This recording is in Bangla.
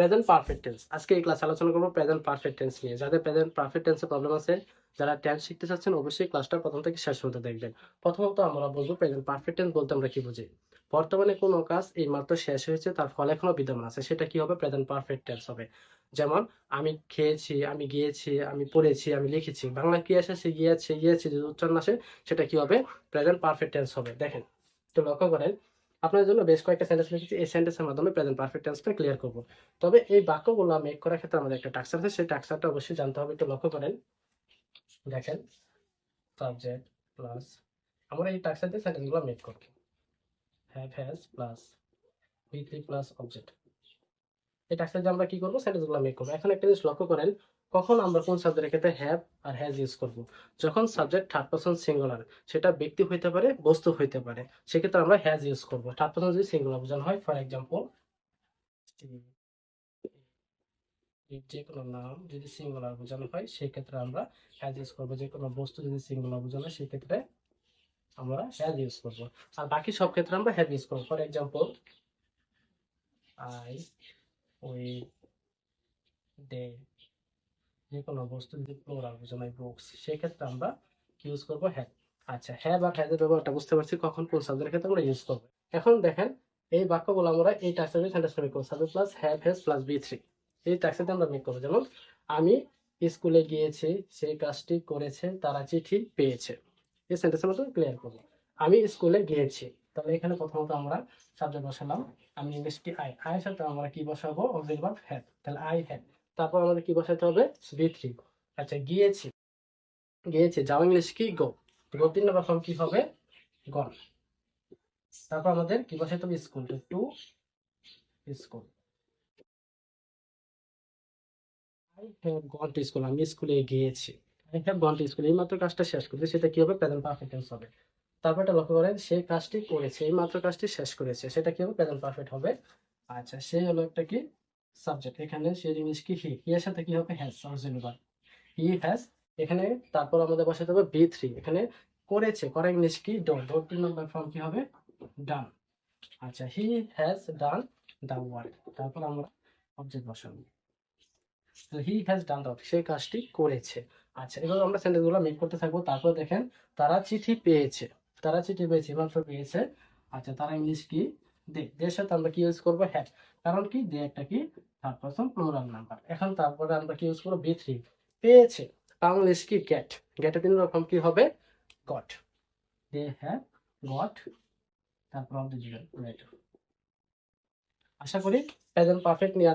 Present perfect tense. আজকে এই ক্লাসে আলোচনা করব প্রেজেন্ট পারফেক্ট টেন্স নিয়ে। যাদের প্রেজেন্ট পারফেক্ট টেন্সে প্রবলেম আছে, যারা টেন্স শিখতে চাচ্ছেন, অবশ্যই ক্লাসটা প্রথম থেকে শেষ পর্যন্ত দেখবেন। প্রথমত আমরা বলবো প্রেজেন্ট পারফেক্ট টেন্স বলতে আমরা কি বুঝি। বর্তমানে কোনো কাজ এই মাত্র শেষ হয়েছে, তার ফল এখনো বিদ্যমান আছে, সেটা কি হবে? প্রেজেন্ট পারফেক্ট টেন্স হবে। যেমন আমি খেয়েছি, আমি গিয়েছি, আমি পড়েছি, আমি লিখেছি। বাংলা কি আসে? সে গিয়েছে, গিয়েছে যদি উচ্চারণ আসে, সেটা কি হবে? প্রেজেন্ট পারফেক্ট টেন্স হবে। দেখেন, তো লক্ষ্য করেন, আপনার জন্য বেশ কয়েকটা সেন্টেন্স লিখেছি। এই সেন্টেন্সের মাধ্যমে প্রেজেন্ট পারফেক্ট টেন্সটা ক্লিয়ার করব। তবে এই বাক্যগুলো মেক করার ক্ষেত্রে আমাদের একটা টাক্সার আছে, সেই টাক্সারটা অবশ্যই জানতে হবে। একটু লক্ষ্য করেন, দেখেন, সাবজেক্ট প্লাস, আমরা এই টাক্সার দিয়ে সেন্টেন্সগুলো মেক করব। হ্যাভ হ্যাজ প্লাস বি3 প্লাস অবজেক্ট। এই টাক্সার দিয়ে আমরা কি করব? সেন্টেন্সগুলো মেক করব। এখন একটা জিনিস লক্ষ্য করেন, কখন আমরা কোন সাবজেক্টের ক্ষেত্রে হ্যাভ আর হ্যাজ ইউজ করব? যখন সাবজেক্ট থার্ড পারসন সিঙ্গুলার, সেটা ব্যক্তি হইতে পারে, বস্তু হইতে পারে, সেক্ষেত্রে আমরা হ্যাজ ইউজ করব। থার্ড পারসন যদি সিঙ্গুলার বোঝানো হয়, ফর এক্সাম্পল যে কোনো নাম যদি সিঙ্গুলার বোঝানো হয়, সেক্ষেত্রে আমরা হ্যাজ ইউজ করবো। যে কোনো বস্তু যদি সিঙ্গুলার বোঝানো হয়, সেক্ষেত্রে আমরা হ্যাজ ইউজ করবো। আর বাকি সব ক্ষেত্রে আমরা হ্যাভ ইউজ করবো। ফর এক্সাম্পল, আই, উই, দে। যে কোনো বস্তু যদি প্লুরাল বোঝানো হয়, বুকস, সেক্ষেত্রে আমরা কি ইউজ করবো? হ্যাভ। আচ্ছা, হ্যাভ আর হ্যাজের ব্যবহারটা বুঝতে পারছি, কখন কোন সাবজেক্টের ক্ষেত্রে আমরা ইউজ করবো। এখন দেখেন, এই বাক্যগুলো আমরা এই টাক্সের সেন্টেন্স মেক করবো। Subject plus have has plus বি3, এই টাক্সের আমরা মেক করবো। যেমন, আমি স্কুলে গিয়েছি, সেই কাজটি করেছে, তারা চিঠি পেয়েছে। এই সেন্টেন্সের মতো ক্লিয়ার করবো। আমি স্কুলে গিয়েছি, তাহলে এখানে প্রথমত আমরা সাবজেক্ট বসালাম। আমি ইংলিশ কি আই, আয়ের সাথে আমরা কি বসাবো? Object verb have. তাহলে আই হ্যাভ। তারপর আমাদের কি বসাতে হবে? বি3। আচ্ছা, গিয়েছি, গিয়েছি, যাও ইংলিশ কি? গো। গো 3 নম্বর ফর্ম কি হবে? গন। তারপর আমাদের কি বসাতে হবে? School, to school. I have gone to school, আমি স্কুলে গিয়েছি। I have gone to school, এই মাত্র কাজটা শেষ করেছে, সেটা কি হবে? প্রেজেন্ট পারফেক্ট টেন্স হবে। তারপর এটা লক্ষ্য করেন, সে কাজটি করেছে, এই মাত্র কাজটি শেষ করেছে, সেটা কি হবে? প্রেজেন্ট পারফেক্ট হবে। আচ্ছা, সে হলো একটা কি? সাবজেক্ট। এখানে সে জিনিস কি? হি। হি এর সাথে কি হবে? Has, original verb. He has. এখানে তারপর আমাদের বসাতে হবে বি3। এখানে করেছে, করা ইংলিশ কি? ডন। ডন 3 নম্বর ফর্ম কি হবে? ডান। আচ্ছা, he has done the work. তারপর আমরা অবজেক্ট বসাবো। He has done the work, সে কাজটি করেছে। আচ্ছা, এভাবে আমরা সেন্টেন্সগুলো মেক করতে থাকবো। তারপর দেখেন, তারা চিঠি পেয়েছে। তারা চিঠি পেয়েছে, মাত্র পেয়েছে। আচ্ছা, তারা ইংলিশ কি? দে। দের সাথে আমরা কি ইউজ করবো? হ্যাভ। কারণ কি? দে একটা কি? Third person plural number. এখন তারপরে আমরা কি ইউজ করবো? বি3। পেয়েছে, তার ইংলিশ কি? গেট। গেটের 3 রকম কি হবে? গট। They have got. তারপর আমাদের আশা করি প্রেজেন্ট পারফেক্ট নিয়ে